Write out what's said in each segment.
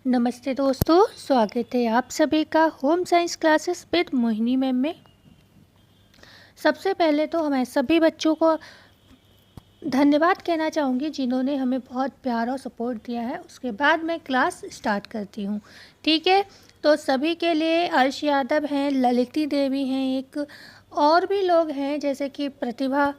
नमस्ते दोस्तों, स्वागत है आप सभी का home science classes with Mohini ma'am में। सबसे पहले तो मैं सभी बच्चों को धन्यवाद कहना चाहूँगी जिन्होंने हमें बहुत प्यार और सपोर्ट दिया है। उसके बाद मैं क्लास स्टार्ट करती हूँ, ठीक है। तो सभी के लिए अर्श यादव हैं, ललिती देवी हैं, एक और भी लोग हैं जैसे कि प्रतिभा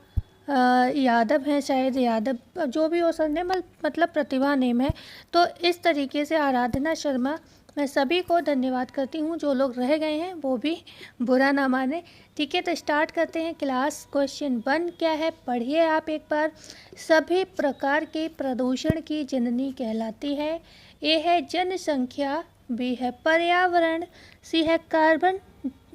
यादव हैं, शायद यादव जो भी हो सरनेम, मतलब प्रतिभा नेम है। तो इस तरीके से आराधना शर्मा, मैं सभी को धन्यवाद करती हूँ। जो लोग रह गए हैं वो भी बुरा ना माने, ठीक है। तो स्टार्ट करते हैं क्लास। क्वेश्चन 1 क्या है, पढ़िए आप एक बार। सभी प्रकार के प्रदूषण की जननी कहलाती है। ए है जनसंख्या, बी है पर्यावरण, सी है कार्बन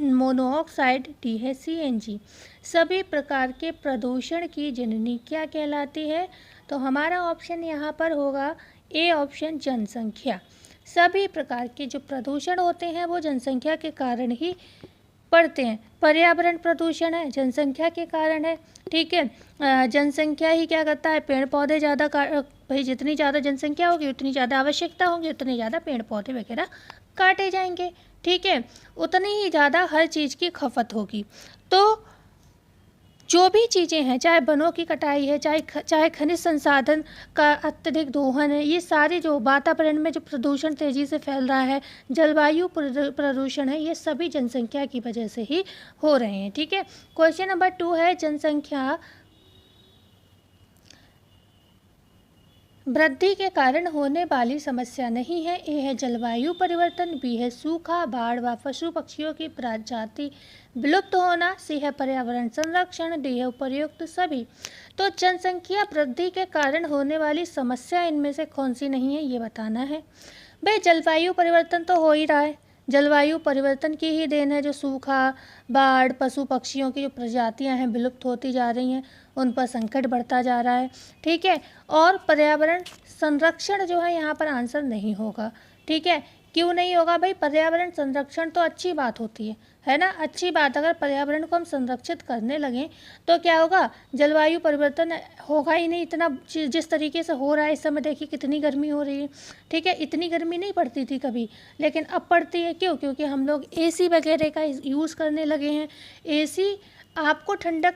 मोनोऑक्साइड, डी है सीएनजी। सभी प्रकार के प्रदूषण की जननी क्या कहलाती है? तो हमारा ऑप्शन यहाँ पर होगा ए ऑप्शन, जनसंख्या। सभी प्रकार के जो प्रदूषण होते हैं वो जनसंख्या के कारण ही पड़ते हैं। पर्यावरण प्रदूषण है, जनसंख्या के कारण है, ठीक है। जनसंख्या ही क्या करता है, पेड़ पौधे ज़्यादा भाई जितनी ज़्यादा जनसंख्या होगी उतनी ज़्यादा आवश्यकता होगी, उतने ज़्यादा पेड़ पौधे वगैरह काटे जाएंगे, ठीक है। उतनी ही ज़्यादा हर चीज़ की खपत होगी। तो जो भी चीज़ें हैं, चाहे वनों की कटाई है, चाहे खनिज संसाधन का अत्यधिक दोहन है, ये सारे जो वातावरण में जो प्रदूषण तेज़ी से फैल रहा है, जलवायु प्रदूषण है, ये सभी जनसंख्या की वजह से ही हो रहे हैं, ठीक है। क्वेश्चन नंबर 2 है, जनसंख्या वृद्धि के कारण होने वाली समस्या नहीं है। ए है जलवायु परिवर्तन, बी है सूखा, बाढ़ व पशु पक्षियों की प्रजाति विलुप्त होना, सी है पर्यावरण संरक्षण, डी है उपर्युक्त सभी। तो जनसंख्या वृद्धि के कारण होने वाली समस्या इनमें से कौन सी नहीं है, ये बताना है। भाई जलवायु परिवर्तन तो हो ही रहा है, जलवायु परिवर्तन की ही देन है। जो सूखा, बाढ़, पशु पक्षियों की जो प्रजातियां हैं विलुप्त होती जा रही हैं, उन पर संकट बढ़ता जा रहा है, ठीक है। और पर्यावरण संरक्षण जो है यहाँ पर आंसर नहीं होगा, ठीक है। क्यों नहीं होगा भाई, पर्यावरण संरक्षण तो अच्छी बात होती है ना, अच्छी बात। अगर पर्यावरण को हम संरक्षित करने लगें तो क्या होगा, जलवायु परिवर्तन होगा ही नहीं। इतना जिस तरीके से हो रहा है इस समय, देखिए कितनी गर्मी हो रही है, ठीक है। इतनी गर्मी नहीं पड़ती थी कभी, लेकिन अब पड़ती है। क्यों? क्योंकि हम लोग एसी वगैरह का यूज़ करने लगे हैं। एसी आपको ठंडक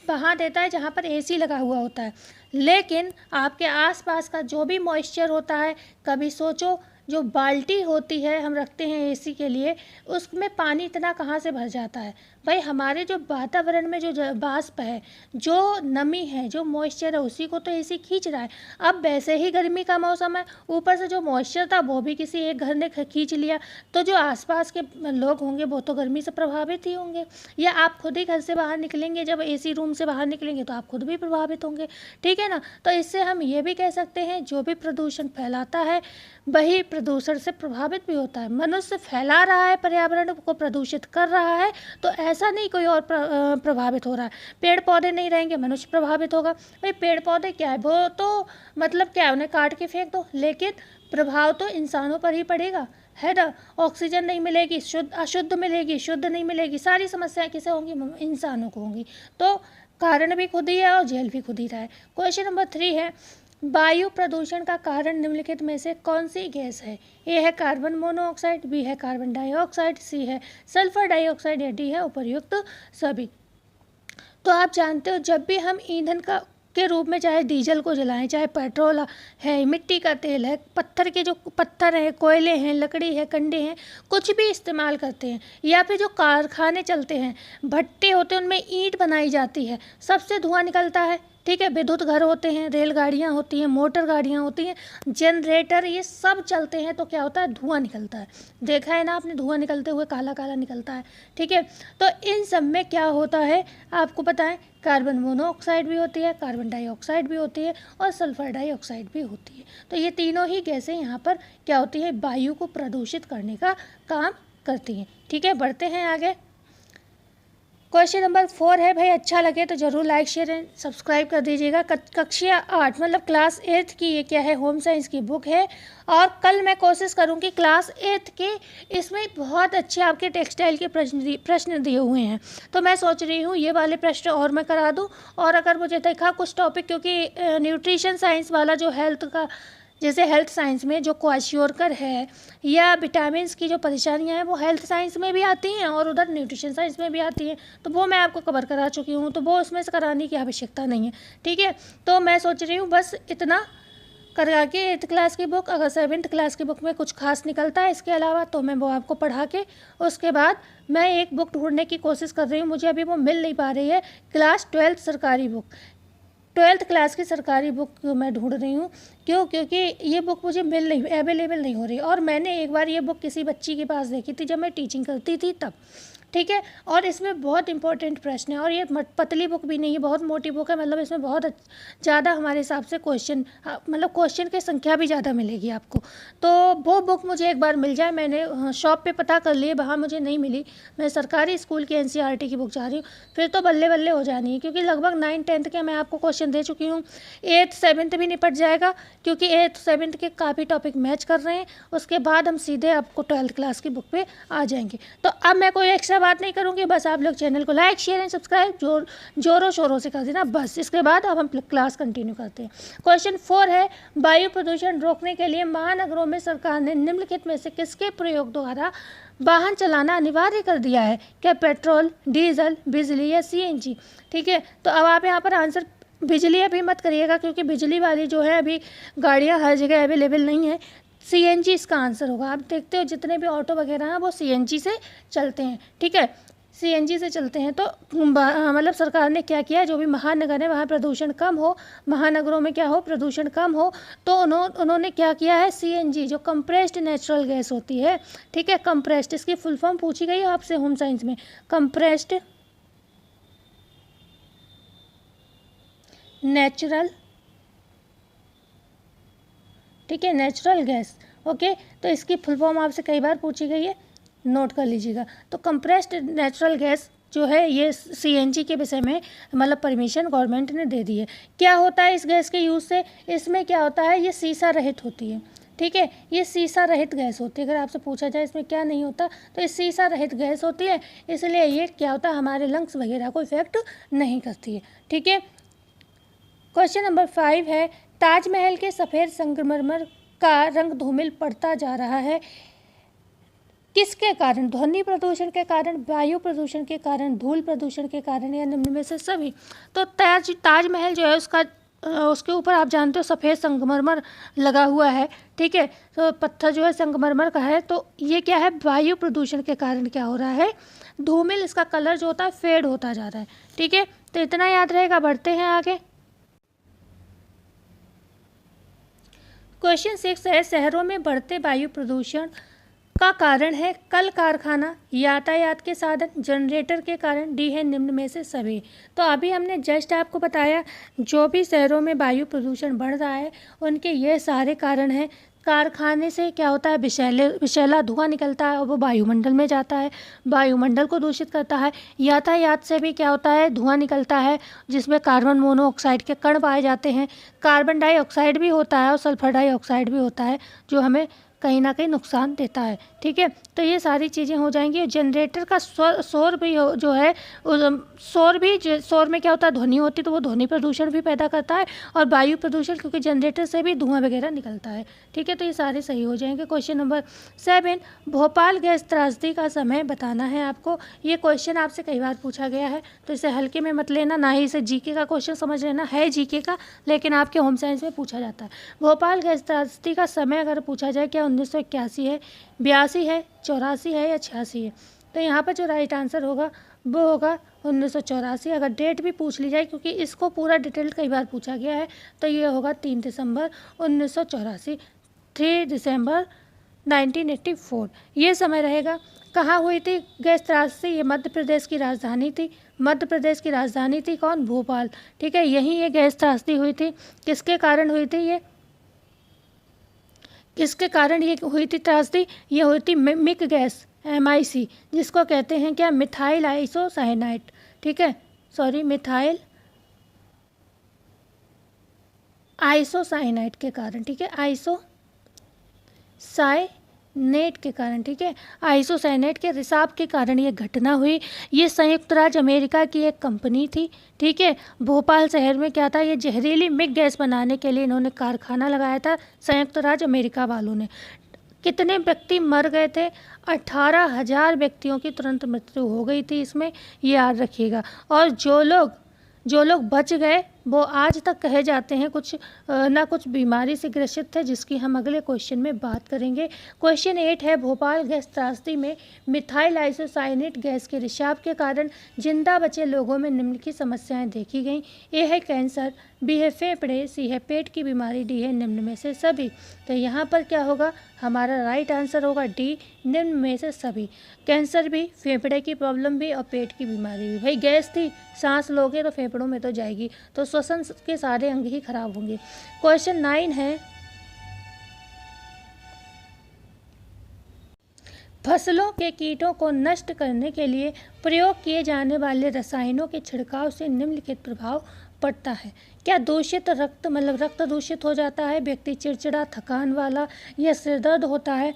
वहाँ देता है जहाँ पर एसी लगा हुआ होता है, लेकिन आपके आसपास का जो भी मॉइस्चर होता है, कभी सोचो जो बाल्टी होती है हम रखते हैं एसी के लिए, उसमें पानी इतना कहाँ से भर जाता है भाई। हमारे जो वातावरण में जो वाष्प है, जो नमी है, जो मॉइस्चर है, उसी को तो एसी खींच रहा है। अब वैसे ही गर्मी का मौसम है, ऊपर से जो मॉइस्चर था वो भी किसी एक घर ने खींच लिया, तो जो आसपास के लोग होंगे वो तो गर्मी से प्रभावित ही होंगे। या आप खुद ही घर से बाहर निकलेंगे, जब एसी रूम से बाहर निकलेंगे तो आप खुद भी प्रभावित होंगे, ठीक है ना। तो इससे हम ये भी कह सकते हैं, जो भी प्रदूषण फैलाता है वही प्रदूषण से प्रभावित भी होता है। मनुष्य फैला रहा है, पर्यावरण को प्रदूषित कर रहा है, तो ऐसा नहीं कोई और प्रभावित हो रहा है। पेड़ पौधे नहीं रहेंगे, मनुष्य प्रभावित होगा। भाई पेड़ पौधे क्या है, वो तो मतलब क्या है, उन्हें काट के फेंक दो, लेकिन प्रभाव तो इंसानों पर ही पड़ेगा, है ना। ऑक्सीजन नहीं मिलेगी, शुद्ध अशुद्ध मिलेगी, शुद्ध नहीं मिलेगी, सारी समस्याएं किसे होंगी, इंसानों को होंगी। तो कारण भी खुद ही है और झेल भी खुद ही रहा है। क्वेश्चन नंबर 3 है, वायु प्रदूषण का कारण निम्नलिखित में से कौन सी गैस है? ए है कार्बन मोनोऑक्साइड, बी है कार्बन डाइऑक्साइड, सी है सल्फर डाइऑक्साइड, या डी है उपर्युक्त सभी। तो आप जानते हो, जब भी हम ईंधन का के रूप में चाहे डीजल को जलाएं, चाहे पेट्रोल है, मिट्टी का तेल है, पत्थर के जो पत्थर हैं, कोयले हैं, लकड़ी है, कंडे हैं, कुछ भी इस्तेमाल करते हैं, या फिर जो कारखाने चलते हैं, भट्टे होते हैं, उनमें ईंट बनाई जाती है, सबसे धुआं निकलता है, ठीक है। विद्युत घर होते हैं, रेलगाड़ियाँ होती हैं, मोटर गाड़ियाँ होती हैं, जनरेटर, ये सब चलते हैं, तो क्या होता है, धुआं निकलता है। देखा है ना आपने, धुआं निकलते हुए काला काला निकलता है, ठीक है। तो इन सब में क्या होता है आपको पता है, कार्बन मोनोऑक्साइड भी होती है, कार्बन डाइऑक्साइड भी होती है, और सल्फर डाइऑक्साइड भी होती है। तो ये तीनों ही गैसें यहाँ पर क्या होती है, वायु को प्रदूषित करने का काम करती हैं, ठीक है। बढ़ते हैं आगे। क्वेश्चन नंबर 4 है, भाई अच्छा लगे तो ज़रूर लाइक शेयर एंड सब्सक्राइब कर दीजिएगा। कक्षा 8 मतलब क्लास 8 की ये क्या है, होम साइंस की बुक है, और कल मैं कोशिश करूँगी क्लास 8 के, इसमें बहुत अच्छे आपके टेक्सटाइल के प्रश्न दिए हुए हैं, तो मैं सोच रही हूँ ये वाले प्रश्न और मैं करा दूँ। और अगर मुझे देखा कुछ टॉपिक, क्योंकि न्यूट्रिशन साइंस वाला जो हेल्थ का जैसे हेल्थ साइंस में जो क्वाशियोरकर है या विटामिन्स की जो परेशानियां हैं वो हेल्थ साइंस में भी आती हैं और उधर न्यूट्रिशन साइंस में भी आती हैं, तो वो मैं आपको कवर करा चुकी हूँ, तो वो उसमें से कराने की आवश्यकता नहीं है। ठीक है, तो मैं सोच रही हूँ बस इतना करा के 8th क्लास की बुक, अगर 7th क्लास की बुक में कुछ खास निकलता है इसके अलावा तो मैं वो आपको पढ़ा के उसके बाद मैं एक बुक ढूंढने की कोशिश कर रही हूँ। मुझे अभी वो मिल नहीं पा रही है, क्लास 12th सरकारी बुक, 12th क्लास की सरकारी बुक मैं ढूंढ रही हूँ। क्यों? क्योंकि ये बुक मुझे अवेलेबल नहीं हो रही, और मैंने एक बार ये बुक किसी बच्ची के पास देखी थी जब मैं टीचिंग करती थी तब। ठीक है, और इसमें बहुत इंपॉर्टेंट प्रश्न है, और ये पतली बुक भी नहीं है, बहुत मोटी बुक है, मतलब इसमें बहुत ज़्यादा हमारे हिसाब से क्वेश्चन, मतलब क्वेश्चन की संख्या भी ज़्यादा मिलेगी आपको। तो वो बुक मुझे एक बार मिल जाए, मैंने शॉप पे पता कर लिए, वहाँ मुझे नहीं मिली, मैं सरकारी स्कूल की NCERT की बुक चाह रही हूँ, फिर तो बल्ले बल्ले हो जानी है, क्योंकि लगभग 9th 10th के मैं आपको क्वेश्चन दे चुकी हूँ। 8th 7th भी निपट जाएगा, क्योंकि 8th 7th के काफ़ी टॉपिक मैच कर रहे हैं। उसके बाद हम सीधे आपको 12th क्लास की बुक पे आ जाएंगे। तो अब मैं कोई एक्स्ट्रा बात नहीं करूँगी, बस आप लोग चैनल को लाइक शेयर एंड सब्सक्राइब जोरों शोरों से कर देना बस। इसके बाद अब हम क्लास कंटिन्यू करते हैं। क्वेश्चन 4 है, वायु प्रदूषण रोकने के लिए महानगरों में सरकार ने निम्नलिखित में से किसके प्रयोग द्वारा वाहन चलाना अनिवार्य कर दिया है? क्या पेट्रोल, डीजल, बिजली या CNG? ठीक है, तो अब आप यहाँ पर आंसर बिजली अभी मत करिएगा, क्योंकि बिजली वाली जो है अभी गाड़ियाँ हर जगह अवेलेबल नहीं है। CNG इसका आंसर होगा। आप देखते हो जितने भी ऑटो वगैरह हैं वो CNG से चलते हैं। ठीक है, CNG से चलते हैं। तो मतलब सरकार ने क्या किया, जो भी महानगर है वहाँ प्रदूषण कम हो, महानगरों में क्या हो, प्रदूषण कम हो, तो उन्होंने क्या किया है, CNG जो कंप्रेस्ड नेचुरल गैस होती है, ठीक है, कंप्रेस्ड, इसकी फुल फॉर्म पूछी गई है आपसे होम साइंस में, कंप्रेस्ड नेचुरल, ठीक है, नेचुरल गैस। ओके, तो इसकी फुल फॉर्म आपसे कई बार पूछी गई है, नोट कर लीजिएगा। तो कंप्रेस्ड नेचुरल गैस जो है ये CNG के विषय में मतलब परमिशन गवर्नमेंट ने दे दी है। क्या होता है इस गैस के यूज़ से? इसमें क्या होता है, ये सीसा रहित होती है। ठीक है, ये सीसा रहित गैस होती है। अगर आपसे पूछा जाए इसमें क्या नहीं होता, तो ये सीसा रहित गैस होती है, इसलिए ये क्या होता है, हमारे लंग्स वगैरह को इफेक्ट नहीं करती है। ठीक है, क्वेश्चन नंबर 5 है, ताजमहल के सफ़ेद संगमरमर का रंग धूमिल पड़ता जा रहा है, किसके कारण? ध्वनि प्रदूषण के कारण, वायु प्रदूषण के कारण, धूल प्रदूषण के कारण, या निम्न में से सभी? तो ताजमहल जो है उसके ऊपर आप जानते हो सफ़ेद संगमरमर लगा हुआ है। ठीक है, तो पत्थर जो है संगमरमर का है, तो ये क्या है, वायु प्रदूषण के कारण क्या हो रहा है, धूमिल, इसका कलर जो होता है फेड होता जा रहा है। ठीक है, तो इतना याद रहेगा, बढ़ते हैं आगे। क्वेश्चन 6 है, शहरों में बढ़ते वायु प्रदूषण का कारण है कल कारखाना, यातायात के साधन, जनरेटर के कारण, डी है निम्न में से सभी। तो अभी हमने जस्ट आपको बताया, जो भी शहरों में वायु प्रदूषण बढ़ रहा है उनके ये सारे कारण हैं। कारखाने से क्या होता है, विषैला धुआं निकलता है और वो वायुमंडल में जाता है, वायुमंडल को दूषित करता है। यातायात से भी क्या होता है, धुआं निकलता है जिसमें कार्बन मोनोऑक्साइड के कण पाए जाते हैं, कार्बन डाइऑक्साइड भी होता है और सल्फर डाइऑक्साइड भी होता है, जो हमें कहीं ना कहीं नुकसान देता है। ठीक है, तो ये सारी चीज़ें हो जाएंगी। जनरेटर का शोर भी जो है, शोर में क्या होता है, ध्वनि होती है, तो वो ध्वनि प्रदूषण भी पैदा करता है, और वायु प्रदूषण, क्योंकि जनरेटर से भी धुआं वगैरह निकलता है। ठीक है, तो ये सारे सही हो जाएंगे। क्वेश्चन नंबर 7, भोपाल गैस त्रासदी का समय बताना है आपको। ये क्वेश्चन आपसे कई बार पूछा गया है, तो इसे हल्के में मत लेना, ना ही इसे GK का क्वेश्चन समझ लेना, है GK का, लेकिन आपके होम साइंस में पूछा जाता है। भोपाल गैस त्रासदी का समय अगर पूछा जाए, क्या 1981 है, 82 है, 84 है या 86 है? तो यहाँ पर जो राइट आंसर होगा वो होगा 1984। अगर डेट भी पूछ ली जाए, क्योंकि इसको पूरा डिटेल कई बार पूछा गया है, तो ये होगा 3 दिसंबर 1984, 3 दिसंबर 1984 ये समय रहेगा। कहाँ हुई थी गैस त्रासदी? ये मध्य प्रदेश की राजधानी थी। मध्य प्रदेश की राजधानी थी कौन? भोपाल। ठीक है, यहीं ये गैस त्रासदी हुई थी। किसके कारण हुई थी ये? किसके कारण ये हुई थी त्रासदी? ये हुई थी मिक गैस, MIC, जिसको कहते हैं क्या, मिथाइल आइसोसाइनाइड। ठीक है, सॉरी, मिथाइल आइसोसाइनाइड के कारण। ठीक है, आइसोसाइनाइड नेट के कारण, ठीक है, आइसोसाइनेट के रिसाव के कारण ये घटना हुई। ये संयुक्त राज्य अमेरिका की एक कंपनी थी, ठीक है। भोपाल शहर में क्या था, ये जहरीली मिग गैस बनाने के लिए इन्होंने कारखाना लगाया था, संयुक्त राज्य अमेरिका वालों ने। कितने व्यक्ति मर गए थे? 18,000 व्यक्तियों की तुरंत मृत्यु हो गई थी इसमें, ये याद रखिएगा। और जो लोग बच गए वो आज तक कहे जाते हैं कुछ ना कुछ बीमारी से ग्रसित थे, जिसकी हम अगले क्वेश्चन में बात करेंगे। क्वेश्चन 8 है, भोपाल गैस त्रासदी में मिथाइल आइसोसाइनेट गैस के रिसाव के कारण जिंदा बचे लोगों में निम्नलिखित समस्याएं देखी गईं। ए है कैंसर, बी है फेफड़े, सी है पेट की बीमारी, डी है निम्न में से सभी। तो यहाँ पर क्या होगा, हमारा राइट आंसर होगा डी, निम्न में से सभी। कैंसर भी, फेफड़े की प्रॉब्लम भी और पेट की बीमारी भी। भाई गैस थी, सांस लोगे तो फेफड़ों में तो जाएगी, तो श्वसन के सारे अंग ही खराब होंगे। क्वेश्चन 9 है, फसलों के कीटों को नष्ट करने के लिए प्रयोग किए जाने वाले रसायनों के छिड़काव से निम्नलिखित प्रभाव पड़ता है। क्या दूषित रक्त, मतलब रक्त दूषित हो जाता है, व्यक्ति चिड़चिड़ा, थकान वाला या सिर दर्द होता है।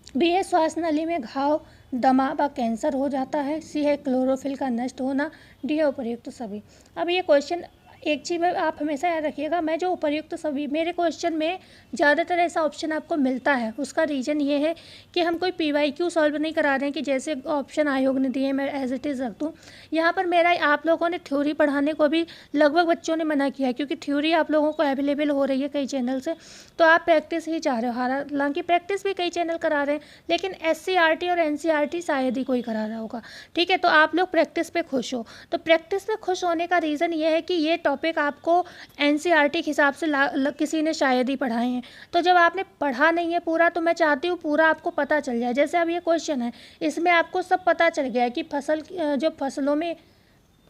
बी है श्वास नली में घाव, दमा व कैंसर हो जाता है। सी है क्लोरोफिल का नष्ट होना। डी है उपर्युक्त सभी। अब ये क्वेश्चन एक चीज़ में आप हमेशा याद रखिएगा, मैं जो उपर्युक्त सभी, मेरे क्वेश्चन में ज़्यादातर ऐसा ऑप्शन आपको मिलता है। उसका रीज़न ये है कि हम कोई PYQ सॉल्व नहीं करा रहे हैं कि जैसे ऑप्शन आयोग ने दिए मैं एज इट इज़ रख दूँ। यहाँ पर मेरा, आप लोगों ने थ्योरी पढ़ाने को भी लगभग बच्चों ने मना किया, क्योंकि थ्योरी आप लोगों को अवेलेबल हो रही है कई चैनल से, तो आप प्रैक्टिस ही चाह रहे हो। हालांकि प्रैक्टिस भी कई चैनल करा रहे हैं, लेकिन SCRT और NCRT शायद ही कोई करा रहा होगा, ठीक है। तो आप लोग प्रैक्टिस पे खुश हो, तो प्रैक्टिस पे खुश होने का रीज़न ये है कि ये टॉपिक आपको NCRT के हिसाब से किसी ने शायद ही पढ़ाए हैं। तो जब आपने पढ़ा नहीं है पूरा, तो मैं चाहती हूँ पूरा आपको पता चल जाए। जैसे अब ये क्वेश्चन है, इसमें आपको सब पता चल गया है कि फसलों में,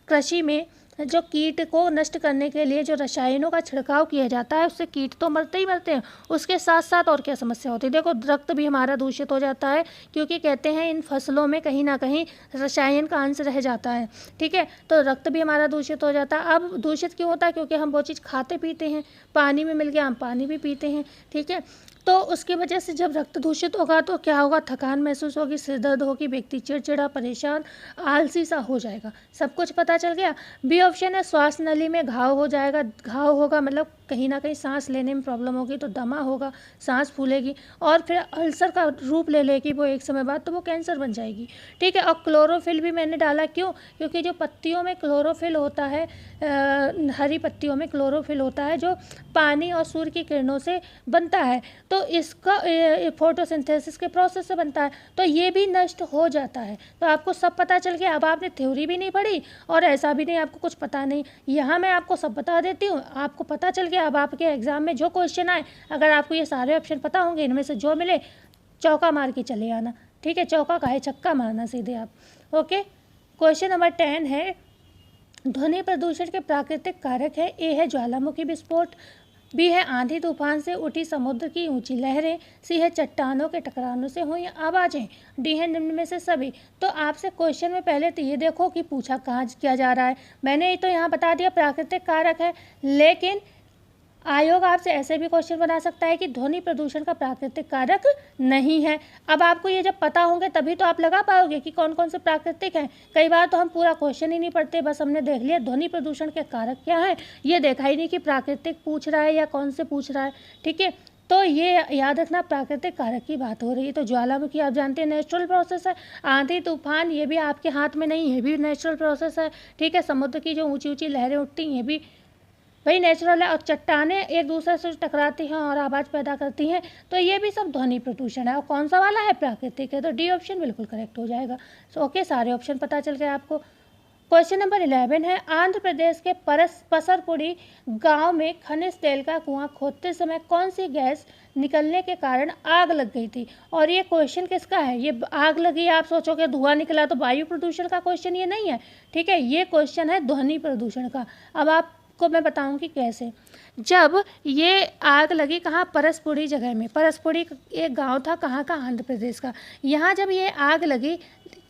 कृषि में जो कीट को नष्ट करने के लिए जो रसायनों का छिड़काव किया जाता है, उससे कीट तो मरते ही मरते हैं, उसके साथ साथ और क्या समस्या होती है। देखो, रक्त भी हमारा दूषित हो जाता है, क्योंकि कहते हैं इन फसलों में कहीं ना कहीं रसायन का अंश रह जाता है, ठीक है। तो रक्त भी हमारा दूषित हो जाता है। अब दूषित क्यों होता है? क्योंकि हम वो चीज़ खाते पीते हैं, पानी में मिल गया, हम पानी भी पीते हैं, ठीक है। तो उसकी वजह से जब रक्त दूषित होगा तो क्या होगा, थकान महसूस होगी, सिर दर्द होगी, व्यक्ति चिड़चिड़ा, परेशान, आलसी सा हो जाएगा। सब कुछ पता चल गया। बी ऑप्शन है, श्वास नली में घाव हो जाएगा। घाव होगा मतलब कहीं ना कहीं सांस लेने में प्रॉब्लम होगी, तो दमा होगा, सांस फूलेगी और फिर अल्सर का रूप ले लेगी वो एक समय बाद, तो वो कैंसर बन जाएगी, ठीक है। और क्लोरोफिल भी मैंने डाला, क्यों? क्योंकि जो पत्तियों में क्लोरोफिल होता है, हरी पत्तियों में क्लोरोफिल होता है, जो पानी और सूर्य की किरणों से बनता है, तो इसका फोटोसिंथेसिस के प्रोसेस से बनता है, तो ये भी नष्ट हो जाता है। तो आपको सब पता चल गया। अब आपने थ्योरी भी नहीं पढ़ी और ऐसा भी नहीं आपको कुछ पता नहीं, यहाँ मैं आपको सब बता देती हूँ, आपको पता चल गया। अब आपके एग्जाम में जो क्वेश्चन आए, अगर आपको ये सारे ऑप्शन पता होंगे, इनमें से जो मिले चौका मार के चले आना, ठीक है। चौका का है, छक्का मारना सीधे आप, ओके। क्वेश्चन नंबर 10 है, ध्वनि प्रदूषण के प्राकृतिक कारक है। ए है ज्वालामुखी विस्फोट, बी है आंधी तूफान से उठी समुद्र की ऊंची लहरें, सी है चट्टानों के टकराने से हुई आवाज़ें, डी है निम्न में से सभी। तो आपसे क्वेश्चन में पहले तो ये देखो कि पूछा कहाँ किया जा रहा है। मैंने तो यहाँ बता दिया प्राकृतिक कारक है, लेकिन आयोग आपसे ऐसे भी क्वेश्चन बना सकता है कि ध्वनि प्रदूषण का प्राकृतिक कारक नहीं है। अब आपको ये जब पता होंगे तभी तो आप लगा पाओगे कि कौन कौन से प्राकृतिक हैं। कई बार तो हम पूरा क्वेश्चन ही नहीं पढ़ते, बस हमने देख लिया ध्वनि प्रदूषण के कारक क्या है, ये देखा ही नहीं कि प्राकृतिक पूछ रहा है या कौन से पूछ रहा है, ठीक है। तो ये याद रखना, प्राकृतिक कारक की बात हो रही है। तो ज्वालामुखी आप जानते हैं नेचुरल प्रोसेस है, आंधी तूफान ये भी आपके हाथ में नहीं, ये भी नेचुरल प्रोसेस है, ठीक है। समुद्र की जो ऊंची ऊंची लहरें उठती ये भी वही नेचुरल है, और चट्टानें एक दूसरे से टकराती हैं और आवाज़ पैदा करती हैं, तो ये भी सब ध्वनि प्रदूषण है। और कौन सा वाला है? प्राकृतिक है। तो डी ऑप्शन बिल्कुल करेक्ट हो जाएगा। सो ओके, सारे ऑप्शन पता चल गए आपको। क्वेश्चन नंबर 11 है, आंध्र प्रदेश के पसरपुड़ी गांव में खनिज तेल का कुआं खोदते समय कौन सी गैस निकलने के कारण आग लग गई थी? और ये क्वेश्चन किसका है? ये आग लगी, आप सोचोगे धुआं निकला तो वायु प्रदूषण का क्वेश्चन ये नहीं है, ठीक है। ये क्वेश्चन है ध्वनि प्रदूषण का। अब आप को मैं बताऊंगी कैसे। जब ये आग लगी कहाँ, परसपुड़ी जगह में। परसपुड़ी एक गांव था, कहाँ का, आंध्र प्रदेश का। यहाँ जब ये आग लगी,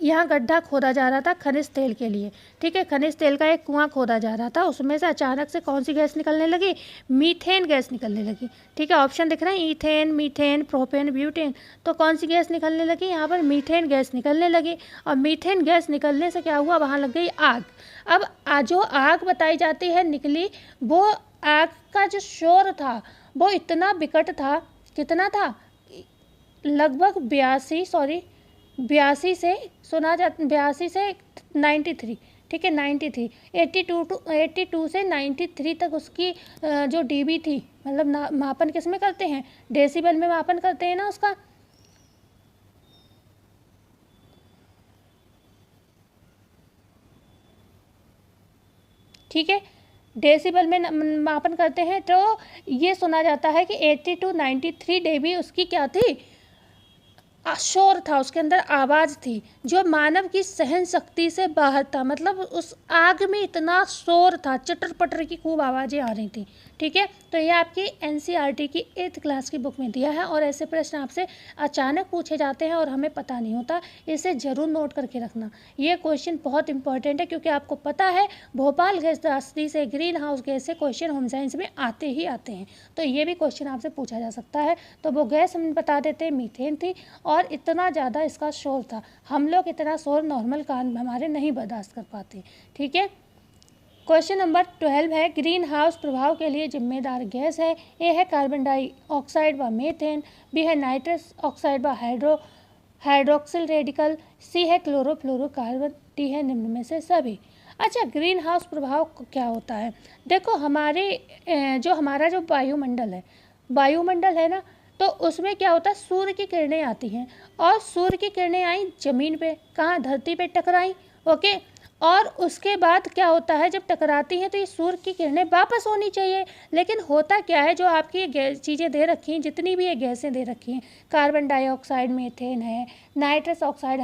यहाँ गड्ढा खोदा जा रहा था खनिज तेल के लिए, ठीक है, खनिज तेल का एक कुआं खोदा जा रहा था। उसमें से अचानक से कौन सी गैस निकलने लगी, मीथेन गैस निकलने लगी, ठीक है। ऑप्शन दिख रहे हैं, ईथेन, मीथेन, प्रोपेन, ब्यूटेन। तो कौन सी गैस निकलने लगी, यहाँ पर मीथेन गैस निकलने लगी। और मीथेन गैस निकलने से क्या हुआ, वहाँ लग गई आग। अब जो आग बताई जाती है निकली, वो आग का जो शोर था वो इतना विकट था, कितना था, लगभग 82 से सुना जा, 82 से 93, ठीक है, 93, 82 से 93 तक उसकी जो डीबी थी, मतलब मापन किस में करते हैं, डेसिबल में मापन करते हैं ना उसका। ठीक है, डेसिबल में मापन करते हैं। तो ये सुना जाता है कि 80 to 93 डीबी उसकी क्या थी, शोर था, उसके अंदर आवाज़ थी जो मानव की सहन शक्ति से बाहर था। मतलब उस आग में इतना शोर था, चटर पटर की खूब आवाज़ें आ रही थी, ठीक है। तो ये आपकी एनसीईआरटी की 8th क्लास की बुक में दिया है। और ऐसे प्रश्न आपसे अचानक पूछे जाते हैं और हमें पता नहीं होता, इसे ज़रूर नोट करके रखना। ये क्वेश्चन बहुत इंपॉर्टेंट है, क्योंकि आपको पता है भोपाल गैस त्रासदी से, ग्रीन हाउस गैस से क्वेश्चन होम साइंस में आते ही आते हैं। तो ये भी क्वेश्चन आपसे पूछा जा सकता है। तो वो गैस हम बता देते हैं, मीथेन थी। और इतना ज़्यादा इसका शोर था, हम लोग इतना शोर नॉर्मल कान हमारे नहीं बर्दाश्त कर पाते, ठीक है। क्वेश्चन नंबर 12 है, ग्रीन हाउस प्रभाव के लिए जिम्मेदार गैस है। ए है कार्बन डाइऑक्साइड व मीथेन, बी है नाइट्रस ऑक्साइड व हाइड्रोक्सिल रेडिकल, सी है क्लोरोफ्लोरोकार्बन, डी है निम्न में से सभी। अच्छा, ग्रीन हाउस प्रभाव क्या होता है, देखो हमारा जो वायुमंडल है ना, तो उसमें क्या होता है, सूर्य की किरणें आती हैं, और सूर्य की किरणें आई ज़मीन पे, कहाँ, धरती पे टकराई, ओके। और उसके बाद क्या होता है, जब टकराती हैं तो ये सूर्य की किरणें वापस होनी चाहिए। लेकिन होता क्या है, जो आपकी ये चीज़ें दे रखी हैं, जितनी भी ये गैसें दे रखी हैं, कार्बन डाइऑक्साइड, मीथेन है, नाइट्रस ऑक्साइड,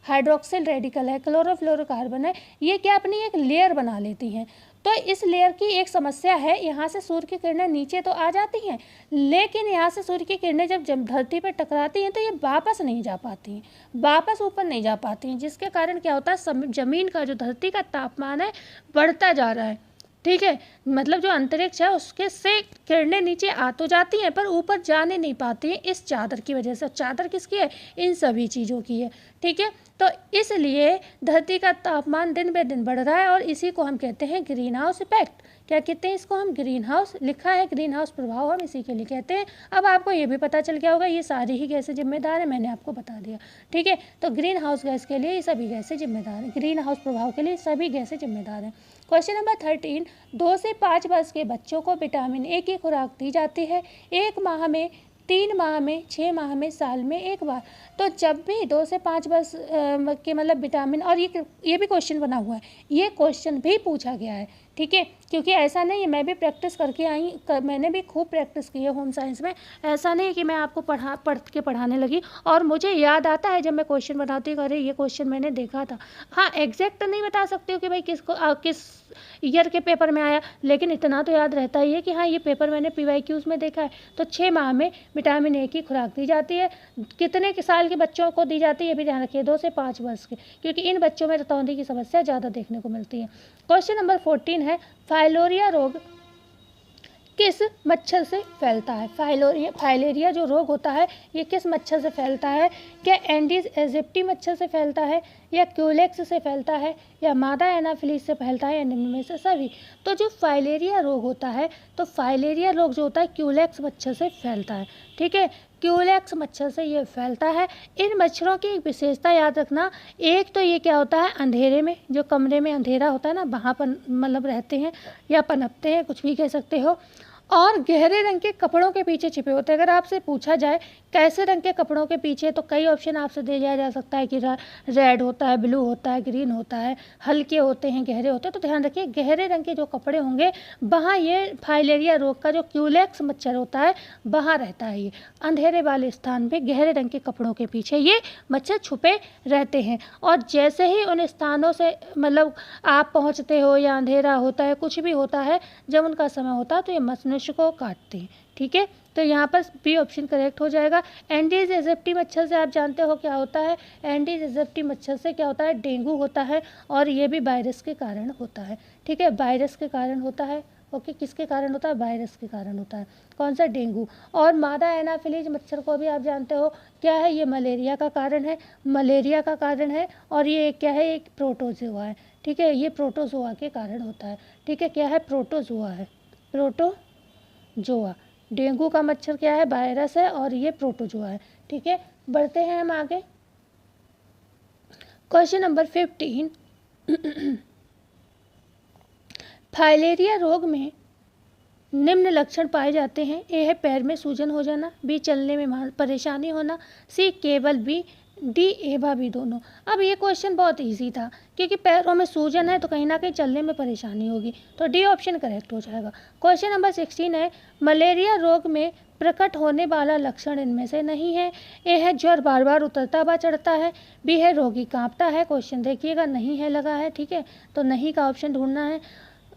हाइड्रोक्सिल रेडिकल है, क्लोरोफ्लोरोकार्बन है, ये क्या अपनी एक लेयर बना लेती हैं। तो इस लेयर की एक समस्या है, यहाँ से सूर्य की किरणें नीचे तो आ जाती हैं, लेकिन यहाँ से सूर्य की किरणें जब धरती पर टकराती हैं तो ये वापस नहीं जा पाती हैं, वापस ऊपर नहीं जा पाती हैं, जिसके कारण क्या होता है, ज़मीन का जो धरती का तापमान है बढ़ता जा रहा है, ठीक है। मतलब जो अंतरिक्ष है उसके से किरणें नीचे आ तो जाती हैं पर ऊपर जाने नहीं पाती हैं, इस चादर की वजह से। चादर किसकी है, इन सभी चीज़ों की है, ठीक है। तो इसलिए धरती का तापमान दिन ब दिन बढ़ रहा है, और इसी को हम कहते हैं ग्रीन हाउस इफेक्ट। क्या कहते हैं इसको हम, ग्रीन हाउस, लिखा है ग्रीन हाउस प्रभाव, हम इसी के लिए कहते हैं। अब आपको ये भी पता चल गया होगा, ये सारी ही गैसें जिम्मेदार है, मैंने आपको बता दिया, ठीक है। तो ग्रीन हाउस गैस के लिए ये सभी गैसें जिम्मेदार हैं, ग्रीन हाउस प्रभाव के लिए सभी गैसें जिम्मेदार हैं। क्वेश्चन नंबर 13, 2 से 5 वर्ष के बच्चों को विटामिन ए की खुराक दी जाती है, 1 माह में, 3 माह में, 6 माह में, साल में एक बार। तो जब भी 2 से 5 वर्ष के मतलब विटामिन, और ये भी क्वेश्चन बना हुआ है, ये क्वेश्चन भी पूछा गया है, ठीक है। क्योंकि ऐसा नहीं है, मैं भी प्रैक्टिस करके आई, मैंने भी खूब प्रैक्टिस की है होम साइंस में। ऐसा नहीं कि मैं आपको पढ़ाने लगी और मुझे याद आता है जब मैं क्वेश्चन बनाती हूँ, अरे ये क्वेश्चन मैंने देखा था। हाँ, एग्जैक्ट नहीं बता सकती हूँ कि भाई किस ईयर के पेपर में आया, लेकिन इतना तो याद रहता ही है कि हाँ ये पेपर मैंने PYQs में देखा है। तो 6 माह में विटामिन ए की खुराक दी जाती है। कितने साल के बच्चों को दी जाती है, ये भी ध्यान रखिए, 2 से 5 वर्ष के, क्योंकि इन बच्चों में रतौंधी की समस्या ज़्यादा देखने को मिलती है। क्वेश्चन नंबर 14 है, फाइलोरिया रोग किस मच्छर से फैलता है। फाइलेरिया जो रोग होता है ये किस मच्छर से फैलता है, क्या एंडीज एजिप्टी मच्छर से फैलता है, या क्यूलेक्स से फैलता है, या मादा एनाफिलीज से फैलता है, या निम्न में से सभी। तो जो फाइलेरिया रोग होता है, तो फाइलेरिया रोग जो होता है क्यूलेक्स मच्छर से फैलता है, ठीक है, क्यूलेक्स मच्छर से ये फैलता है। इन मच्छरों की एक विशेषता याद रखना, एक तो ये क्या होता है, अंधेरे में, जो कमरे में अंधेरा होता है ना, वहाँ पर मतलब रहते हैं या पनपते हैं, कुछ भी कह सकते हो। और गहरे रंग के कपड़ों के पीछे छिपे होते हैं। अगर आपसे पूछा जाए कैसे रंग के कपड़ों के पीछे, तो कई ऑप्शन आपसे दे दिया जा सकता है कि रेड होता है, ब्लू होता है, ग्रीन होता है, हल्के होते हैं, गहरे होते हैं। तो ध्यान रखिए गहरे रंग के जो कपड़े होंगे वहाँ ये फाइलेरिया रोग का जो क्यूलेक्स मच्छर होता है वहाँ रहता है। ये अंधेरे वाले स्थान पे गहरे रंग के कपड़ों के पीछे ये मच्छर छुपे रहते हैं। और जैसे ही उन स्थानों से मतलब आप पहुँचते हो या अंधेरा होता है, कुछ भी होता है, जब उनका समय होता है तो ये मनुष्य को काटते हैं। ठीक है, तो यहाँ पर बी ऑप्शन करेक्ट हो जाएगा। एंडीज एजिप्टी मच्छर से आप जानते हो क्या होता है, एंडीज एजिप्टी मच्छर से क्या होता है, डेंगू होता है, और ये भी वायरस के कारण होता है। ठीक है, वायरस के कारण होता है। ओके, किसके कारण होता है, वायरस के कारण होता है। कौन सा, डेंगू। और मादा एनाफिलीज मच्छर को भी आप जानते हो क्या है, ये मलेरिया का कारण है, मलेरिया का कारण है। और ये क्या है, एक प्रोटोजोआ है। ठीक है, ये प्रोटोजोआ के कारण होता है। ठीक है, क्या है, प्रोटोजोआ है, प्रोटोजोआ। डेंगू का मच्छर क्या है, वायरस है, और ये प्रोटोजोआ है। ठीक है, बढ़ते हैं हम आगे। Question number 15। फाइलेरिया रोग में निम्न लक्षण पाए जाते हैं। ए है पैर में सूजन हो जाना, बी चलने में परेशानी होना, सी केवल बी, डी एवा भी दोनों। अब ये क्वेश्चन बहुत इजी था क्योंकि पैरों में सूजन है तो कहीं ना कहीं चलने में परेशानी होगी, तो डी ऑप्शन करेक्ट हो जाएगा। क्वेश्चन नंबर 16 है, मलेरिया रोग में प्रकट होने वाला लक्षण इनमें से नहीं है। ए है ज्वर बार बार उतरता व चढ़ता है, बी है रोगी कांपता है, क्वेश्चन देखिएगा नहीं है लगा है। ठीक है, तो नहीं का ऑप्शन ढूंढना है।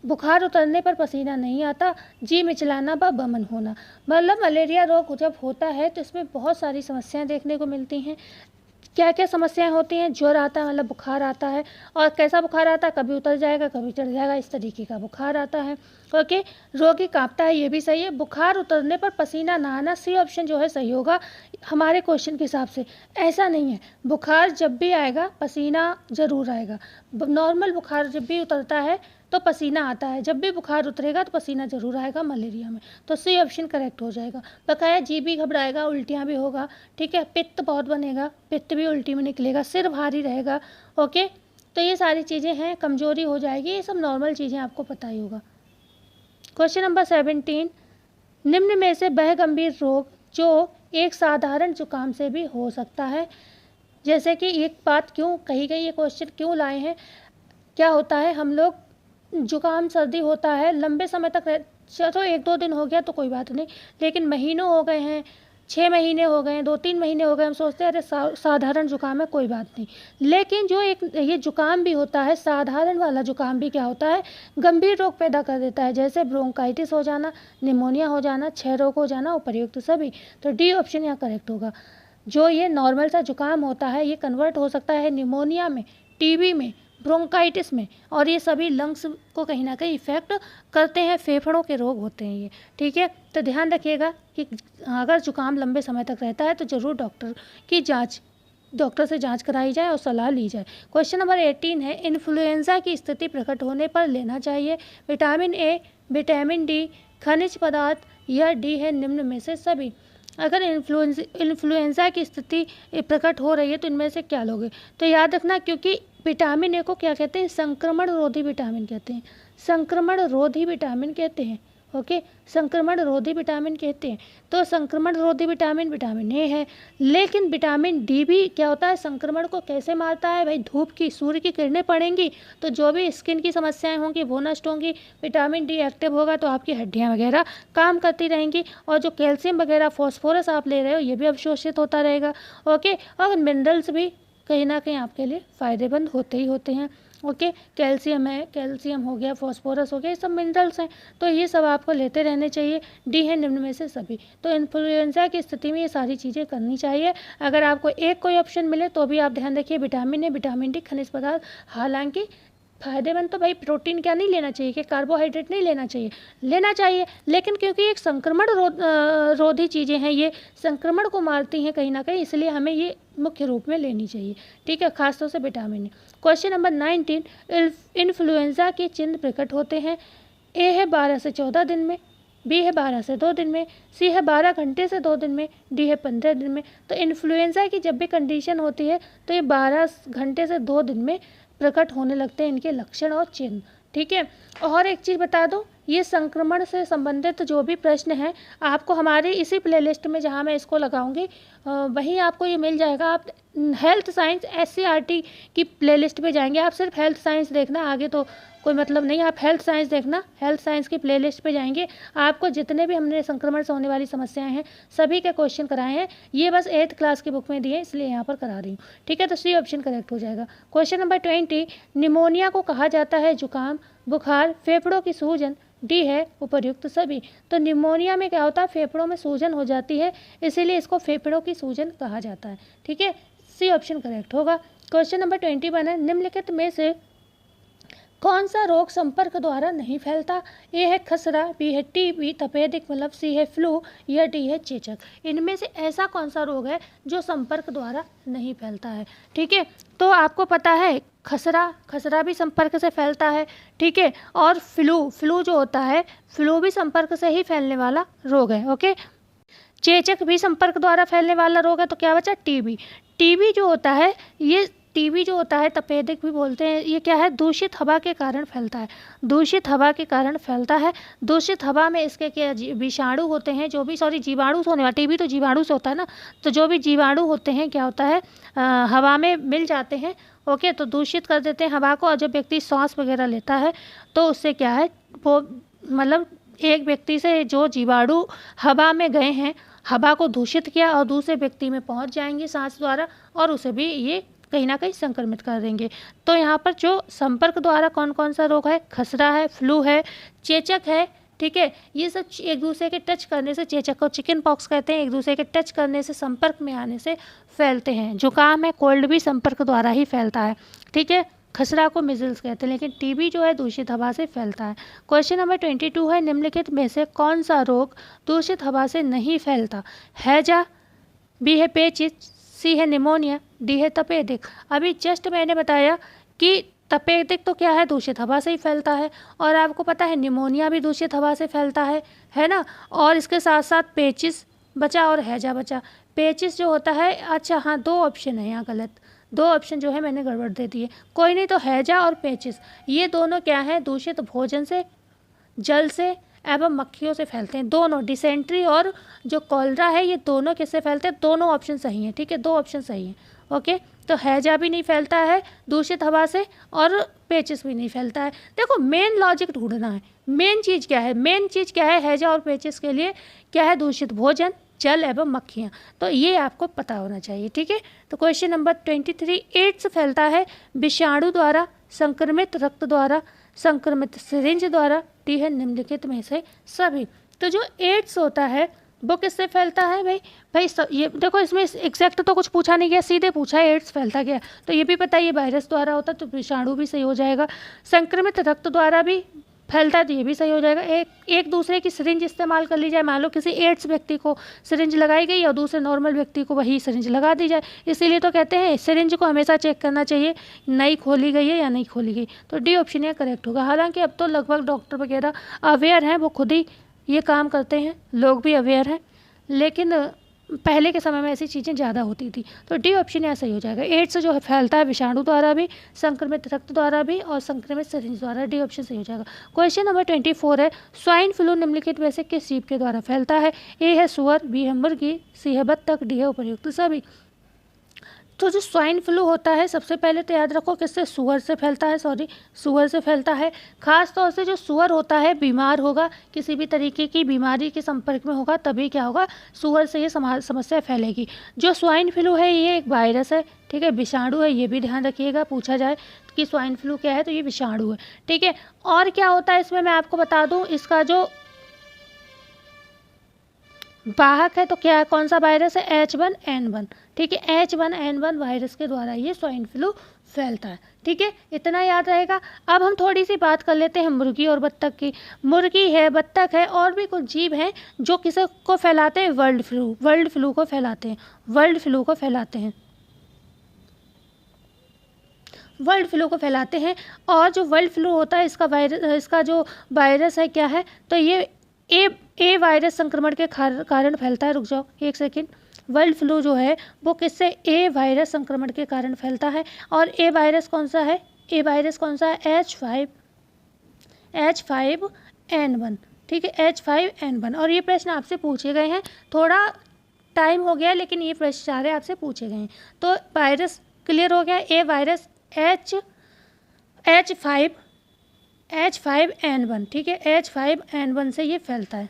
बुखार उतरने पर पसीना नहीं आता, जी मिचलाना व बमन होना। मतलब मलेरिया रोग जब होता है तो इसमें बहुत सारी समस्याएं देखने को मिलती हैं। क्या क्या समस्याएं होती हैं, ज्वर आता है मतलब बुखार आता है, और कैसा बुखार आता है, कभी उतर जाएगा कभी चढ़ जाएगा, इस तरीके का बुखार आता है। ओके, रोगी कांपता है, ये भी सही है। बुखार उतरने पर पसीना ना आना, सी ऑप्शन जो है सही होगा हमारे क्वेश्चन के हिसाब से। ऐसा नहीं है, बुखार जब भी आएगा पसीना ज़रूर आएगा। नॉर्मल बुखार जब भी उतरता है तो पसीना आता है, जब भी बुखार उतरेगा तो पसीना ज़रूर आएगा मलेरिया में, तो सी ऑप्शन करेक्ट हो जाएगा। बकाया जी भी घबराएगा, उल्टियाँ भी होगा। ठीक है, पित्त बहुत बनेगा, पित्त भी उल्टी में निकलेगा, सिर भारी रहेगा। ओके, तो ये सारी चीज़ें हैं, कमजोरी हो जाएगी, ये सब नॉर्मल चीज़ें आपको पता ही होगा। क्वेश्चन नंबर 17, निम्न में से वह गंभीर रोग जो एक साधारण जुकाम से भी हो सकता है। जैसे कि एक बात क्यों कही गई, ये क्वेश्चन क्यों लाए हैं, क्या होता है, हम लोग जुकाम सर्दी होता है लंबे समय तक चलो 1-2 दिन हो गया तो कोई बात नहीं, लेकिन महीनों हो गए हैं, 6 महीने हो गए हैं, 2-3 महीने हो गए, हम सोचते हैं अरे साधारण जुकाम है कोई बात नहीं। लेकिन जो एक ये जुकाम भी होता है, साधारण वाला जुकाम भी क्या होता है, गंभीर रोग पैदा कर देता है, जैसे ब्रोंकाइटिस हो जाना, निमोनिया हो जाना, क्षय रोग हो जाना, उपर्युक्त सभी। तो डी ऑप्शन यहाँ करेक्ट होगा। जो ये नॉर्मल सा जुकाम होता है ये कन्वर्ट हो सकता है निमोनिया में, टीबी में, ब्रोंकाइटिस में, और ये सभी लंग्स को कहीं ना कहीं इफेक्ट करते हैं, फेफड़ों के रोग होते हैं ये। ठीक है, तो ध्यान रखिएगा कि अगर जुकाम लंबे समय तक रहता है तो ज़रूर डॉक्टर से जांच कराई जाए और सलाह ली जाए। क्वेश्चन नंबर 18 है, इन्फ्लुएंजा की स्थिति प्रकट होने पर लेना चाहिए विटामिन ए, विटामिन डी, खनिज पदार्थ, या डी है निम्न में से सभी। अगर इन्फ्लुएंजा की स्थिति प्रकट हो रही है तो इनमें से क्या लोगे, तो याद रखना, क्योंकि विटामिन ए को क्या कहते हैं, संक्रमण रोधी विटामिन कहते हैं, संक्रमण रोधी विटामिन कहते हैं। ओके, संक्रमण रोधी विटामिन कहते हैं। तो संक्रमण रोधी विटामिन विटामिन ए है, लेकिन विटामिन डी भी क्या होता है, संक्रमण को कैसे मारता है भाई, धूप की, सूर्य की किरणें पड़ेंगी तो जो भी स्किन की समस्याएं होंगी वो नष्ट होंगी, विटामिन डी एक्टिव होगा तो आपकी हड्डियां वगैरह काम करती रहेंगी, और जो कैल्शियम वगैरह फॉस्फोरस आप ले रहे हो ये भी अवशोषित होता रहेगा। ओके, और मिनरल्स भी कहीं ना कहीं आपके लिए फ़ायदेमंद होते ही होते हैं। ओके, कैल्शियम है, कैल्शियम हो गया, फॉस्फोरस हो गया, ये सब मिनरल्स हैं, तो ये सब आपको लेते रहने चाहिए। डी है निम्न में से सभी। तो इन्फ्लुएंजा की स्थिति में ये सारी चीज़ें करनी चाहिए। अगर आपको एक कोई ऑप्शन मिले तो भी आप ध्यान रखिए विटामिन ए, विटामिन डी, खनिज पदार्थ। हालांकि फायदेमंद तो भाई प्रोटीन क्या नहीं लेना चाहिए कि कार्बोहाइड्रेट नहीं लेना चाहिए, लेना चाहिए, लेकिन क्योंकि एक संक्रमण रोधी चीज़ें हैं, ये संक्रमण को मारती हैं कहीं ना कहीं, इसलिए हमें ये मुख्य रूप में लेनी चाहिए। ठीक है, खासतौर से विटामिन। क्वेश्चन नंबर 19, इन्फ्लुएंजा के चिन्ह प्रकट होते हैं। ए है 12 से 14 दिन में, बी है 12 से 2 दिन में, सी है 12 घंटे से 2 दिन में, डी है 15 दिन में। तो इन्फ्लुएंजा की जब भी कंडीशन होती है तो ये 12 घंटे से 2 दिन में प्रकट होने लगते हैं इनके लक्षण और चिन्ह। ठीक है, और एक चीज़ बता दो, ये संक्रमण से संबंधित जो भी प्रश्न हैं आपको हमारे इसी प्लेलिस्ट में, जहाँ मैं इसको लगाऊंगी वहीं आपको ये मिल जाएगा। आप हेल्थ साइंस SCERT की प्लेलिस्ट पे जाएंगे, आप सिर्फ हेल्थ साइंस देखना, आगे तो कोई मतलब नहीं, आप हेल्थ साइंस देखना, हेल्थ साइंस की प्लेलिस्ट पे जाएंगे, आपको जितने भी हमने संक्रमण से होने वाली समस्याएं हैं सभी के क्वेश्चन कराए हैं। ये बस 8th क्लास की बुक में दिए इसलिए यहाँ पर करा रही हूँ, ठीक है। तो सी ऑप्शन करेक्ट हो जाएगा। क्वेश्चन नंबर 20, निमोनिया को कहा जाता है जुकाम, बुखार, फेफड़ों की सूजन, डी है उपर्युक्त सभी। तो निमोनिया में क्या होता है, फेफड़ों में सूजन हो जाती है, इसीलिए इसको फेफड़ों की सूजन कहा जाता है, ठीक है। सी ऑप्शन करेक्ट होगा। क्वेश्चन नंबर 21 है, निम्नलिखित में से कौन सा रोग संपर्क द्वारा नहीं फैलता? ए है खसरा, बी है टीबी तपेदिक मतलब, सी है फ्लू, या डी है चेचक। इनमें से ऐसा कौन सा रोग है जो संपर्क द्वारा नहीं फैलता है, ठीक है। तो आपको पता है खसरा भी संपर्क से फैलता है, ठीक है। और फ्लू जो होता है, फ्लू भी संपर्क से ही फैलने वाला रोग है, ओके। चेचक भी संपर्क द्वारा फैलने वाला रोग है। तो क्या बचा? टीबी जो होता है, ये टीबी जो होता है तपेदिक भी बोलते हैं, ये क्या है, दूषित हवा के कारण फैलता है, दूषित हवा के कारण फैलता है। दूषित हवा में इसके क्या विषाणु होते हैं, जो भी जीवाणु से होने वाला, टीबी तो जीवाणु से होता है ना, तो जो भी जीवाणु होते हैं क्या होता है, हवा में मिल जाते हैं, ओके। तो दूषित कर देते हैं हवा को, और जब व्यक्ति सांस वगैरह लेता है तो उससे क्या है, वो मतलब एक व्यक्ति से जो जीवाणु हवा में गए हैं, हवा को दूषित किया और दूसरे व्यक्ति में पहुंच जाएंगे सांस द्वारा, और उसे भी ये कहीं ना कहीं संक्रमित कर देंगे। तो यहाँ पर जो संपर्क द्वारा कौन कौन सा रोग है, खसरा है, फ्लू है, चेचक है, ठीक है। ये सब एक दूसरे के टच करने से, चेचक को चिकन पॉक्स कहते हैं, एक दूसरे के टच करने से, संपर्क में आने से फैलते हैं। जुकाम है, कोल्ड भी संपर्क द्वारा ही फैलता है, ठीक है। खसरा को मिजल्स कहते हैं, लेकिन टीबी जो है दूषित हवा से फैलता है। क्वेश्चन नंबर 22 है, निम्नलिखित में से कौन सा रोग दूषित हवा से नहीं फैलता? हैजा, बी है पेचिश, सी है निमोनिया, डी है तपेदिक। अभी जस्ट मैंने बताया कि तपेदिक तो क्या है, दूषित हवा से ही फैलता है, और आपको पता है निमोनिया भी दूषित हवा से फैलता है ना। और इसके साथ साथ पेचिश बचा और हैजा बचा। पेचिश जो होता है, अच्छा हाँ, 2 ऑप्शन है यहाँ गलत, 2 ऑप्शन जो है मैंने गड़बड़ दे दिए, कोई नहीं। तो हैजा और पेचिश ये दोनों क्या है, दूषित भोजन से, जल से एवं मक्खियों से फैलते हैं, दोनों। डिसेंट्री और जो कॉलरा है, ये दोनों किससे फैलते हैं? दोनों ऑप्शन सही हैं, ठीक है, 2 ऑप्शन सही हैं, ओके। तो हैजा भी नहीं फैलता है दूषित हवा से, और पेचिश भी नहीं फैलता है। देखो मेन लॉजिक ढूंढना है, मेन चीज़ क्या है, मेन चीज़ क्या है हैजा और पेचिश के लिए, क्या है, दूषित भोजन, जल एवं मक्खियाँ। तो ये आपको पता होना चाहिए, ठीक है। तो क्वेश्चन नंबर 23, एड्स फैलता है विषाणु द्वारा, संक्रमित रक्त द्वारा, संक्रमित सिरिंज द्वारा, डी है निम्नलिखित में से सभी। तो जो एड्स होता है वो किससे फैलता है भाई ये देखो, इसमें एग्जैक्ट तो कुछ पूछा नहीं गया, सीधे पूछा है एड्स फैलता क्या, तो ये भी पता है ये वायरस द्वारा होता है, तो विषाणु भी सही हो जाएगा। संक्रमित रक्त द्वारा भी फैलता है, तो ये भी सही हो जाएगा। एक दूसरे की सिरिंज इस्तेमाल कर ली जाए, मान लो किसी एड्स व्यक्ति को सिरिंज लगाई गई और दूसरे नॉर्मल व्यक्ति को वही सिरिंज लगा दी जाए, इसीलिए तो कहते हैं सिरिंज को हमेशा चेक करना चाहिए, नई खोली गई है या नहीं खोली गई। तो डी ऑप्शन यहाँ करेक्ट होगा। हालांकि अब तो लगभग डॉक्टर वगैरह अवेयर हैं, वो खुद ही ये काम करते हैं, लोग भी अवेयर हैं, लेकिन पहले के समय में ऐसी चीज़ें ज़्यादा होती थी। तो डी ऑप्शन यहाँ सही हो जाएगा। एड्स जो है फैलता है विषाणु द्वारा भी, संक्रमित रक्त द्वारा भी, और संक्रमित सिरिंज द्वारा, डी ऑप्शन सही हो जाएगा। क्वेश्चन नंबर 24 है, स्वाइन फ्लू निम्नलिखित में से किस जीव के द्वारा फैलता है? ए है सुअर, बी है मुर्गी, सी है बत्तख, डी है उपर्युक्त सभी। तो जो स्वाइन फ्लू होता है, सबसे पहले तो याद रखो किससे, सुअर से फैलता है, सुअर से फैलता है। खास तौर से जो सुअर होता है बीमार होगा, किसी भी तरीके की बीमारी के संपर्क में होगा, तभी क्या होगा, सुअर से ये समस्या फैलेगी। जो स्वाइन फ्लू है ये एक वायरस है, ठीक है, विषाणु है, ये भी ध्यान रखिएगा, पूछा जाए कि स्वाइन फ्लू क्या है तो ये विषाणु है, ठीक है। और क्या होता है इसमें मैं आपको बता दूँ, इसका जो वाहक है तो क्या है, कौन सा वायरस है, H1N1, ठीक है। H1N1 वायरस के द्वारा ये स्वाइन फ्लू फैलता है, ठीक है, इतना याद रहेगा। अब हम थोड़ी सी बात कर लेते हैं मुर्गी और बत्तख की। मुर्गी है, बत्तख है, और भी कुछ जीव हैं जो किसे को फैलाते हैं, वर्ल्ड फ्लू को फैलाते हैं, वर्ल्ड फ्लू को फैलाते हैं। और जो वर्ल्ड फ्लू होता है, इसका जो वायरस है क्या है, तो ये ए वायरस संक्रमण के कारण फैलता है। रुक जाओ एक सेकेंड। वर्ल्ड फ्लू जो है वो किससे, ए वायरस संक्रमण के कारण फैलता है। और ए वायरस कौन सा है, H5N1 H5N1, ठीक है, H5N1। और ये प्रश्न आपसे पूछे गए हैं, थोड़ा टाइम हो गया लेकिन ये प्रश्न सारे आपसे पूछे गए हैं। तो वायरस क्लियर हो गया। ए वायरस H5N1, ठीक है, H5N1 से ये फैलता है।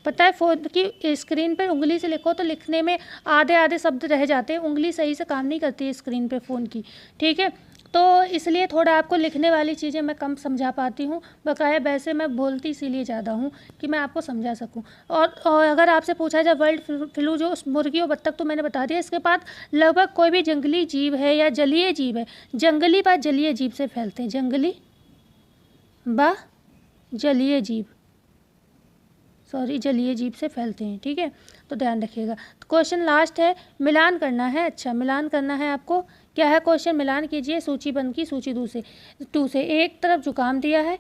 पता है, फ़ोन की स्क्रीन पे उंगली से लिखो तो लिखने में आधे आधे शब्द रह जाते हैं, उंगली सही से काम नहीं करती है स्क्रीन पे फ़ोन की, ठीक है। तो इसलिए थोड़ा आपको लिखने वाली चीज़ें मैं कम समझा पाती हूँ, बकाया वैसे मैं बोलती इसीलिए ज़्यादा हूँ कि मैं आपको समझा सकूँ। और अगर आपसे पूछा जाए वर्ल्ड फ्लू जो मुर्गी और बत्तख, तो मैंने बता दिया। इसके बाद लगभग कोई भी जंगली जीव है या जलीय जीव है, जंगली व जलीय जीव से फैलते हैं, जंगली व जलीय जीव, सॉरी, जलीय जीव से फैलते हैं, ठीक है, तो ध्यान रखिएगा। तो क्वेश्चन लास्ट है, मिलान करना है। अच्छा, मिलान करना है आपको। क्या है क्वेश्चन? मिलान कीजिए सूची 1 की सूची 2 से। एक तरफ जुकाम दिया है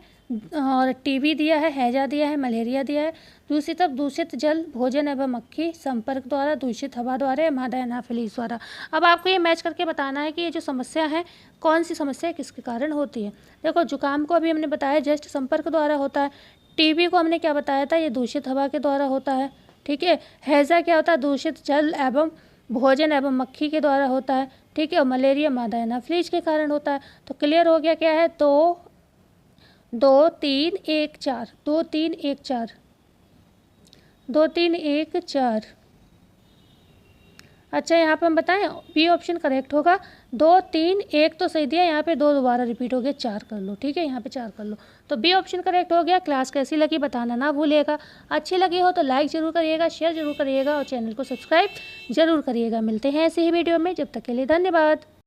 और टीबी दिया है, हैजा दिया है, मलेरिया दिया है। दूसरी तरफ दूषित जल, भोजन एवं मक्खी संपर्क द्वारा, दूषित हवा द्वारा या मादा एनाफिलीज द्वारा। अब आपको ये मैच करके बताना है कि ये जो समस्या है, कौन सी समस्या किसके कारण होती है। देखो, जुकाम को अभी हमने बताया जस्ट संपर्क द्वारा होता है। टीबी को हमने क्या बताया था, ये दूषित हवा के द्वारा होता है, ठीक है। हैजा क्या होता है, दूषित जल एवं भोजन एवं मक्खी के द्वारा होता है, ठीक है। और मलेरिया मादा एनाफिलीज के कारण होता है। तो क्लियर हो गया क्या है, तो 2 3 1 4, 2 3 1 4, 2 3 1 4। अच्छा, यहाँ पे हम बताएं, बी ऑप्शन करेक्ट होगा। 2 3 1 तो सही दिया, यहाँ पे 2 दोबारा रिपीट हो गया, 4 कर लो, ठीक है, यहाँ पे 4 कर लो। तो बी ऑप्शन करेक्ट हो गया। क्लास कैसी लगी बताना ना भूलिएगा। अच्छी लगी हो तो लाइक ज़रूर करिएगा, शेयर ज़रूर करिएगा और चैनल को सब्सक्राइब ज़रूर करिएगा। मिलते हैं ऐसे ही वीडियो में, जब तक के लिए धन्यवाद।